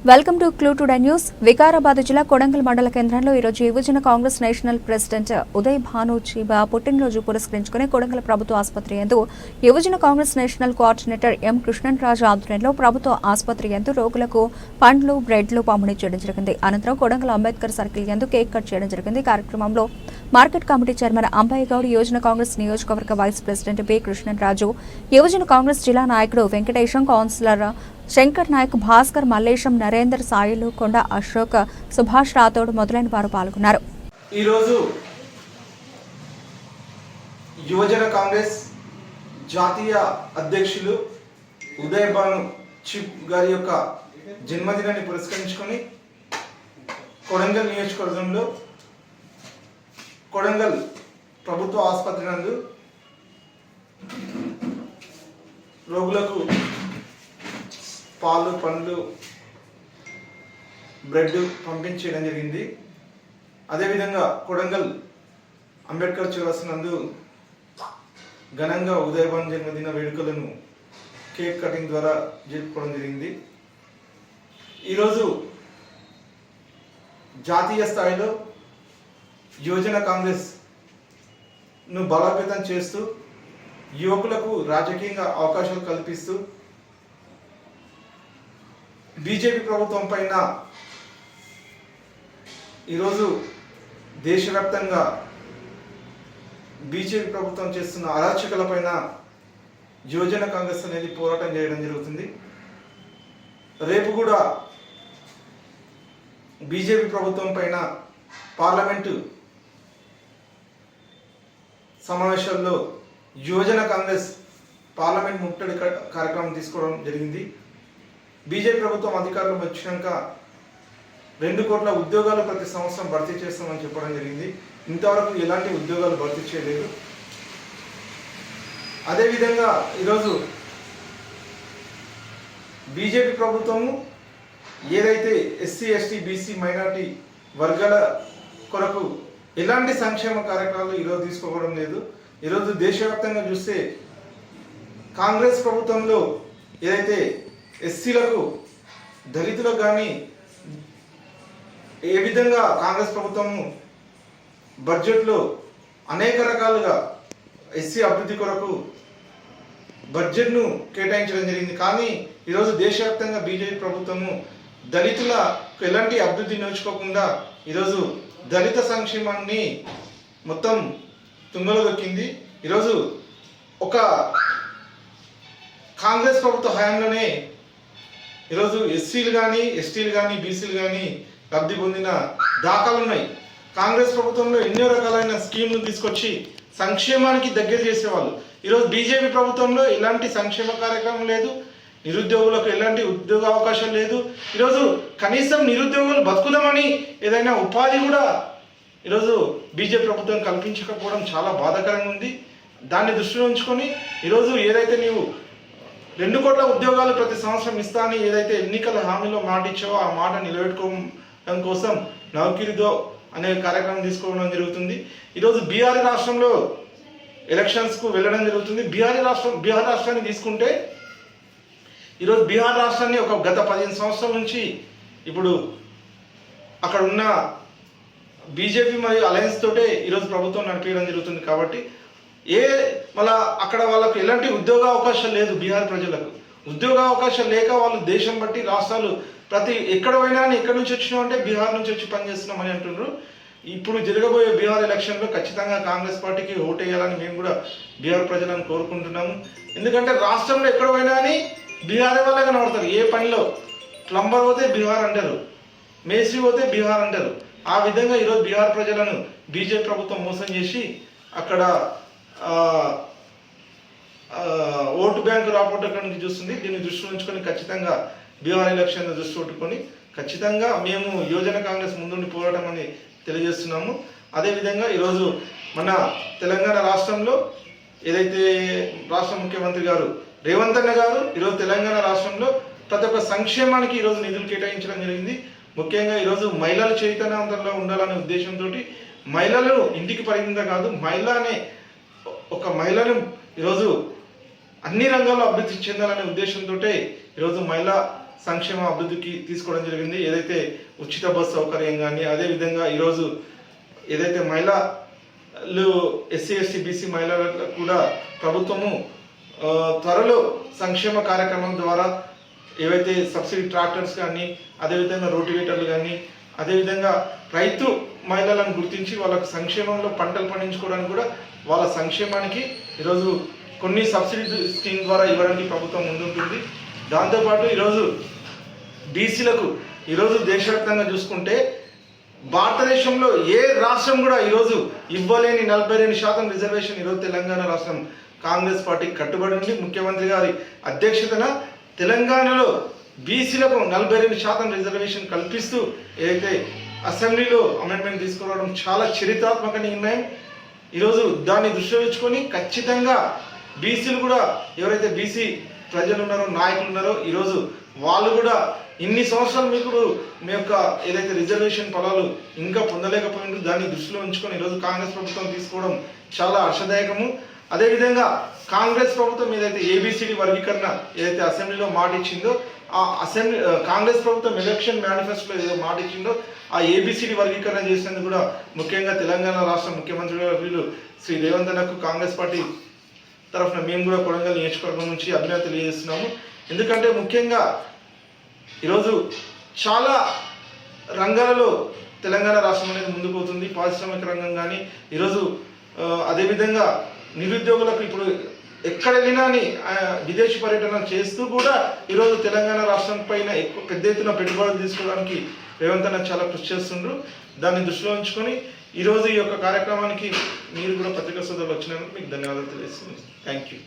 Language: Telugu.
Welcome to clue today news. Vikarabad జిల్లా కొడంగల్ మండల కేంద్రంలో ఈరోజు యువజన Congress national president Uday Bhanu Chiba పుట్టినరోజు పురస్కరించుకుని కొడంగల్ ప్రభుత్వ ఆసుపత్రి యందు యువజన కాంగ్రెస్ నేషనల్ కోఆర్డినేటర్ ఎం కృష్ణరాజు ఆధ్వర్యంలో ప్రభుత్వ ఆసుపత్రి యందు రోగులకు పండ్లు బ్రెడ్లు పంపిణీ చేయడం జరిగింది. అనంతరం కొడంగల్ అంబేద్కర్ సర్కిల్ యందు కేక్ కట్ చేయడం జరిగింది. కార్యక్రమంలో market committee chairman Ambayya Goud, యువజన కాంగ్రెస్ నియోజకవర్గ వైస్ ప్రెసిడెంట్ బి కృష్ణరాజు, యువజన కాంగ్రెస్ జిల్లా నాయకుడు వెంకటేశం, కౌన్సిలర్ శంకర్ నాయక్, భాస్కర్, మల్లేశం, నరేందర్, సాయిలు, కొండ అశోక్, సుభాష్ రాథోడ్ మొదలైన వారు పాల్గొన్నారు. ఈరోజు యువజన కాంగ్రెస్ జాతీయ అధ్యక్షులు ఉదయ్ భాను చిప్ గారి యొక్క జన్మదినాన్ని పురస్కరించుకొని కొడంగల్ నియోజకవర్గంలో కొడంగల్ ప్రభుత్వ ఆసుపత్రి నందు రోగులకు పాలు, పండ్లు, బ్రెడ్ పంపించడం జరిగింది. అదేవిధంగా కొడంగల్ అంబేద్కర్ చౌరస్తా నందు ఘనంగా ఉదయ్ భాను జన్మదిన వేడుకలను కేక్ కటింగ్ ద్వారా జరుపుకోవడం జరిగింది. ఈరోజు జాతీయ స్థాయిలో యువజన కాంగ్రెస్ను బలోపేతం చేస్తూ యువకులకు రాజకీయంగా అవకాశాలు కల్పిస్తూ బీజేపీ ప్రభుత్వం పైన ఈరోజు దేశవ్యాప్తంగా బీజేపీ ప్రభుత్వం చేస్తున్న అరాచకాల పైన యువజన కాంగ్రెస్ అనేది పోరాటం చేయడం జరుగుతుంది. రేపు కూడా బీజేపీ ప్రభుత్వం పైన పార్లమెంటు సమావేశాల్లో యువజన కాంగ్రెస్ పార్లమెంట్ ముట్టడి కార్యక్రమం తీసుకోవడం జరిగింది. బీజేపీ ప్రభుత్వం అధికారంలో వచ్చినాక 2 కోట్ల ఉద్యోగాలు ప్రతి సంవత్సరం భర్తీ చేస్తామని చెప్పడం జరిగింది. ఇంతవరకు ఎలాంటి ఉద్యోగాలు భర్తీ చేయలేదు. అదేవిధంగా ఈరోజు బీజేపీ ప్రభుత్వము ఏదైతే ఎస్సీ, ఎస్టీ, బీసీ, మైనార్టీ వర్గాల కొరకు ఎలాంటి సంక్షేమ కార్యక్రమాలు ఈరోజు తీసుకోవడం లేదు. ఈరోజు దేశవ్యాప్తంగా చూస్తే కాంగ్రెస్ ప్రభుత్వంలో ఏదైతే ఎస్సీలకు, దళితులకు కానీ ఏ విధంగా కాంగ్రెస్ ప్రభుత్వము బడ్జెట్లో అనేక రకాలుగా ఎస్సీ అభివృద్ధి కొరకు బడ్జెట్ను కేటాయించడం జరిగింది. కానీ ఈరోజు దేశవ్యాప్తంగా బీజేపీ ప్రభుత్వము దళితులకు ఎలాంటి అభివృద్ధి నోచుకోకుండా ఈరోజు దళిత సంక్షేమాన్ని మొత్తం తుంగలో దొక్కింది. ఈరోజు ఒక కాంగ్రెస్ ప్రభుత్వ హయాంలోనే ఈరోజు ఎస్సీలు కానీ, ఎస్టీలు కానీ, బీసీలు కానీ లబ్ధి పొందిన దాఖలు ఉన్నాయి. కాంగ్రెస్ ప్రభుత్వంలో ఎన్నో రకాలైన స్కీమ్లు తీసుకొచ్చి సంక్షేమానికి దగ్గర చేసేవాళ్ళు. ఈరోజు బీజేపీ ప్రభుత్వంలో ఎలాంటి సంక్షేమ కార్యక్రమం లేదు, నిరుద్యోగులకు ఎలాంటి ఉద్యోగ అవకాశం లేదు. ఈరోజు కనీసం నిరుద్యోగులు బతుకుదామని ఏదైనా ఉపాధి కూడా ఈరోజు బీజేపీ ప్రభుత్వం కల్పించకపోవడం చాలా బాధాకరంగా ఉంది. దాన్ని దృష్టిలో ఉంచుకొని ఈరోజు ఏదైతే నీవు 2 కోట్ల ఉద్యోగాలు ప్రతి సంవత్సరం ఇస్తా అని ఏదైతే ఎన్నికల హామీలో మాట ఇచ్చావో ఆ మాట నిలబెట్టుకోవడం కోసం నౌకిరిదో అనే కార్యక్రమం తీసుకోవడం జరుగుతుంది. ఈరోజు బీహార్ రాష్ట్రంలో ఎలక్షన్స్కు వెళ్ళడం జరుగుతుంది. బీహార్ రాష్ట్రాన్ని తీసుకుంటే ఈరోజు బీహార్ రాష్ట్రాన్ని ఒక గత 15 సంవత్సరాల నుంచి ఇప్పుడు అక్కడ ఉన్న బీజేపీ మరియు అలయన్స్ తోటే ఈరోజు ప్రభుత్వం నడిపించడం జరుగుతుంది. కాబట్టి మళ్ళా అక్కడ వాళ్ళకు ఎలాంటి ఉద్యోగ అవకాశాలు లేదు. బీహార్ ప్రజలకు ఉద్యోగ అవకాశాలు లేక వాళ్ళు దేశం బట్టి రాష్ట్రాలు ప్రతి ఎక్కడ పోయినా ఎక్కడి నుంచి వచ్చినాం అంటే బీహార్ నుంచి వచ్చి పనిచేస్తున్నామని అంటున్నారు. ఇప్పుడు జరగబోయే బీహార్ ఎలక్షన్లో ఖచ్చితంగా కాంగ్రెస్ పార్టీకి ఓటు వేయాలని మేము కూడా బీహార్ ప్రజలను కోరుకుంటున్నాము. ఎందుకంటే రాష్ట్రంలో ఎక్కడ పోయినా అని బీహార్ వాళ్ళే కనబడతారు. ఏ పనిలో ప్లంబర్ పోతే బీహార్ అంటారు, మేస్త్రి పోతే బీహార్ అంటారు. ఆ విధంగా ఈరోజు బీహార్ ప్రజలను బీజేపీ ప్రభుత్వం మోసం చేసి అక్కడ ఓటు బ్యాంకు రాబోటానికి చూస్తుంది. దీన్ని దృష్టిలో ఉంచుకొని ఖచ్చితంగా బీహార్ ఎలక్షన్ దృష్టి పెట్టుకొని ఖచ్చితంగా మేము యువజన కాంగ్రెస్ ముందుండి పోరాటం అని తెలియజేస్తున్నాము. అదేవిధంగా ఈరోజు మన తెలంగాణ రాష్ట్రంలో ఏదైతే రాష్ట్ర ముఖ్యమంత్రి గారు రేవంత్ అన్న గారు ఈరోజు తెలంగాణ రాష్ట్రంలో ప్రతి ఒక్క సంక్షేమానికి ఈరోజు నిధులు కేటాయించడం జరిగింది. ముఖ్యంగా ఈరోజు మహిళల చైతన్యవంతంలో ఉండాలనే ఉద్దేశంతో మహిళలను ఇంటికి పరిమితం కాదు, మహిళ అనే ఒక మహిళను ఈరోజు అన్ని రంగాల్లో అభివృద్ధి చెందాలనే ఉద్దేశంతో ఈరోజు మహిళా సంక్షేమ అభివృద్ధికి తీసుకోవడం జరిగింది. ఏదైతే ఉచిత బస్ సౌకర్యం కానీ, అదేవిధంగా ఈరోజు ఏదైతే మహిళలు ఎస్సీ ఎస్టీ బీసీ మహిళలకు కూడా ప్రభుత్వము త్వరలో సంక్షేమ కార్యక్రమం ద్వారా ఏవైతే సబ్సిడీ ట్రాక్టర్స్ కానీ, అదేవిధంగా రోటివేటర్లు కానీ, అదేవిధంగా రైతు మహిళలను గుర్తించి వాళ్ళకు సంక్షేమంలో పంటలు పండించుకోవడానికి కూడా వాళ్ళ సంక్షేమానికి ఈరోజు కొన్ని సబ్సిడీ స్కీమ్ ద్వారా ఇవ్వడానికి ప్రభుత్వం ముందుంటుంది. దాంతోపాటు ఈరోజు బీసీలకు ఈరోజు దేశవ్యాప్తంగా చూసుకుంటే భారతదేశంలో ఏ రాష్ట్రం కూడా ఈరోజు ఇవ్వలేని 42% రిజర్వేషన్ ఈరోజు తెలంగాణ రాష్ట్రం కాంగ్రెస్ పార్టీకి కట్టుబడి ఉంది. ముఖ్యమంత్రి గారి అధ్యక్షతన తెలంగాణలో బీసీలకు 42% రిజర్వేషన్ కల్పిస్తూ ఏదైతే అసెంబ్లీలో అమెండ్మెంట్ తీసుకురావడం చాలా చరిత్రాత్మక నిర్ణయం. ఈరోజు దాన్ని దృష్టిలో ఉంచుకొని ఖచ్చితంగా బీసీలు కూడా ఎవరైతే బీసీ ప్రజలు ఉన్నారో, నాయకులు ఉన్నారో, ఈరోజు వాళ్ళు కూడా ఇన్ని సంవత్సరాలు మీ యొక్క ఏదైతే రిజర్వేషన్ ఫలాలు ఇంకా పొందలేకపోయిందో దాన్ని దృష్టిలో ఉంచుకొని ఈరోజు కాంగ్రెస్ ప్రభుత్వం తీసుకోవడం చాలా హర్షదాయకము. అదేవిధంగా కాంగ్రెస్ ప్రభుత్వం ఏదైతే ఏబిసిడి వర్గీకరణ ఏదైతే అసెంబ్లీలో మాట ఇచ్చిందో, ఆ కాంగ్రెస్ ప్రభుత్వం ఎలక్షన్ మేనిఫెస్టోలో ఏదో మాట ఇచ్చిందో ఆ ఏబిసిడి వర్గీకరణ చేసినందుకు కూడా ముఖ్యంగా తెలంగాణ రాష్ట్ర ముఖ్యమంత్రి వర్యులు శ్రీ రేవంత్ అన్నకు కాంగ్రెస్ పార్టీ తరఫున మేము కూడా కొడంగల్ నియోజకవర్గం నుంచి అభినందనలు తెలియజేస్తున్నాము. ఎందుకంటే ముఖ్యంగా ఈరోజు చాలా రంగాలలో తెలంగాణ రాష్ట్రం అనేది ముందుకు పోతుంది. పారిశ్రామిక రంగం కానీ ఈరోజు అదేవిధంగా నిరుద్యోగులకు ఇప్పుడు ఎక్కడ వెళ్ళినా విదేశీ పర్యటన చేస్తూ కూడా ఈరోజు తెలంగాణ రాష్ట్రం పైన పెద్ద ఎత్తున పెట్టుబడులు తీసుకోవడానికి రేవంత్ అన్న చాలా కృషి చేస్తుండ్రు. దాన్ని దృష్టిలో ఉంచుకొని ఈరోజు ఈ యొక్క కార్యక్రమానికి మీరు కూడా పత్రికా సోదరులు వచ్చినందుకు మీకు ధన్యవాదాలు తెలియజేస్తున్నాను. Thank you.